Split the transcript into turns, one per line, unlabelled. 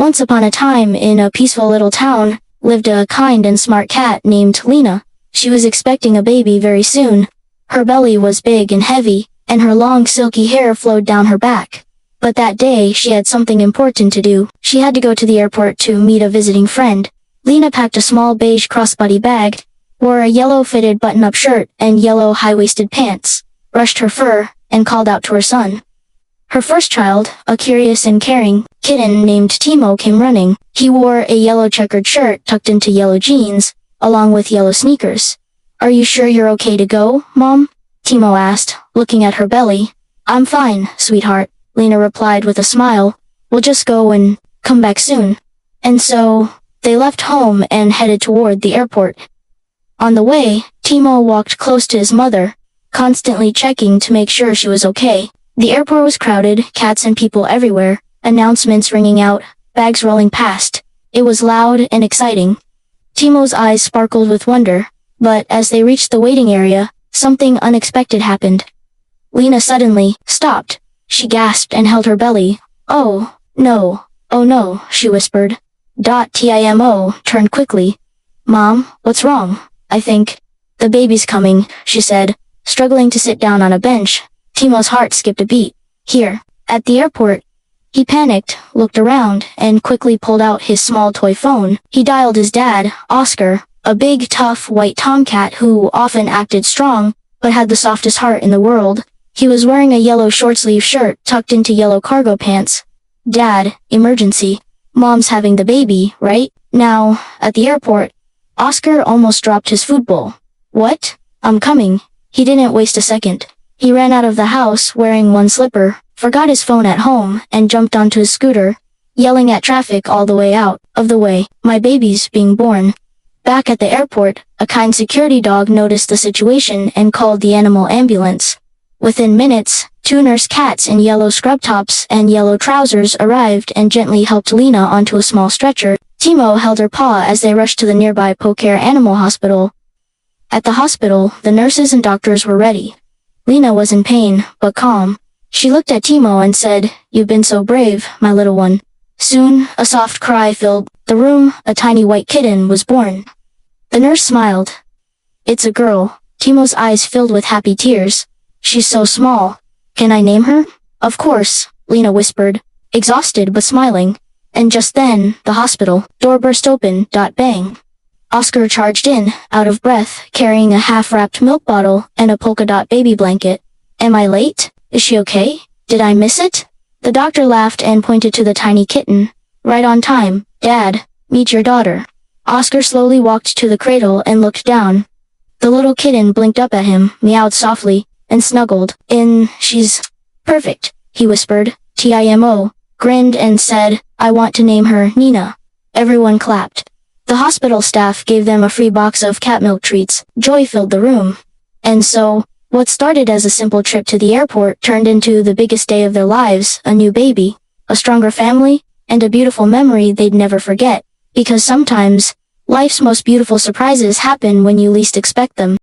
Once upon a time, in a peaceful little town, lived a kind and smart cat named Lina. She was expecting a baby very soon. Her belly was big and heavy, and her long silky hair flowed down her back. But that day, she had something important to do. She had to go to the airport to meet a visiting friend. Lina packed a small beige crossbody bag, wore a yellow fitted button-up shirt and yellow high-waisted pants, brushed her fur, and called out to her son. Her first child, a curious and caring kitten named Timo, came running. He wore a yellow checkered shirt tucked into yellow jeans, along with yellow sneakers. "Are you sure you're okay to go, Mom?" Timo asked, looking at her belly. "I'm fine, sweetheart," Lina replied with a smile. "We'll just go and come back soon." And so, they left home and headed toward the airport. On the way, Timo walked close to his mother, constantly checking to make sure she was okay. The airport was crowded, cats and people everywhere, announcements ringing out, bags rolling past. It was loud and exciting. Timo's eyes sparkled with wonder, but as they reached the waiting area, something unexpected happened. Lina suddenly stopped. She gasped and held her belly. Oh no, she whispered. Timo turned quickly. "Mom, what's wrong?" "I think the baby's coming," she said, struggling to sit down on a bench. Timo's heart skipped a beat. Here, at the airport. He panicked, looked around, and quickly pulled out his small toy phone. He dialed his dad, Oscar, a big, tough, white tomcat who often acted strong, but had the softest heart in the world. He was wearing a yellow short-sleeve shirt tucked into yellow cargo pants. "Dad, emergency. Mom's having the baby, right now, at the airport." Oscar almost dropped his food bowl. "What? I'm coming." He didn't waste a second. He ran out of the house wearing one slipper, forgot his phone at home, and jumped onto his scooter, yelling at traffic all the way out of the way. "My baby's being born." Back at the airport, a kind security dog noticed the situation and called the animal ambulance. Within minutes, 2 nurse cats in yellow scrub tops and yellow trousers arrived and gently helped Lina onto a small stretcher. Timo held her paw as they rushed to the nearby Pocare Animal Hospital. At the hospital, the nurses and doctors were ready. Lina was in pain, but calm. She looked at Timo and said, "You've been so brave, my little one." Soon, a soft cry filled the room. A tiny white kitten was born. The nurse smiled. "It's a girl." Timo's eyes filled with happy tears. "She's so small. Can I name her?" "Of course," Lina whispered, exhausted but smiling. And just then, the hospital door burst open. Bang. Oscar charged in, out of breath, carrying a half-wrapped milk bottle and a polka-dot baby blanket. "Am I late? Is she okay? Did I miss it?" The doctor laughed and pointed to the tiny kitten. "Right on time, Dad. Meet your daughter." Oscar slowly walked to the cradle and looked down. The little kitten blinked up at him, meowed softly, and snuggled in. "She's perfect," he whispered. Timo grinned and said, "I want to name her Nina." Everyone clapped. The hospital staff gave them a free box of cat milk treats. Joy filled the room. And so, what started as a simple trip to the airport turned into the biggest day of their lives, a new baby, a stronger family, and a beautiful memory they'd never forget. Because sometimes, life's most beautiful surprises happen when you least expect them.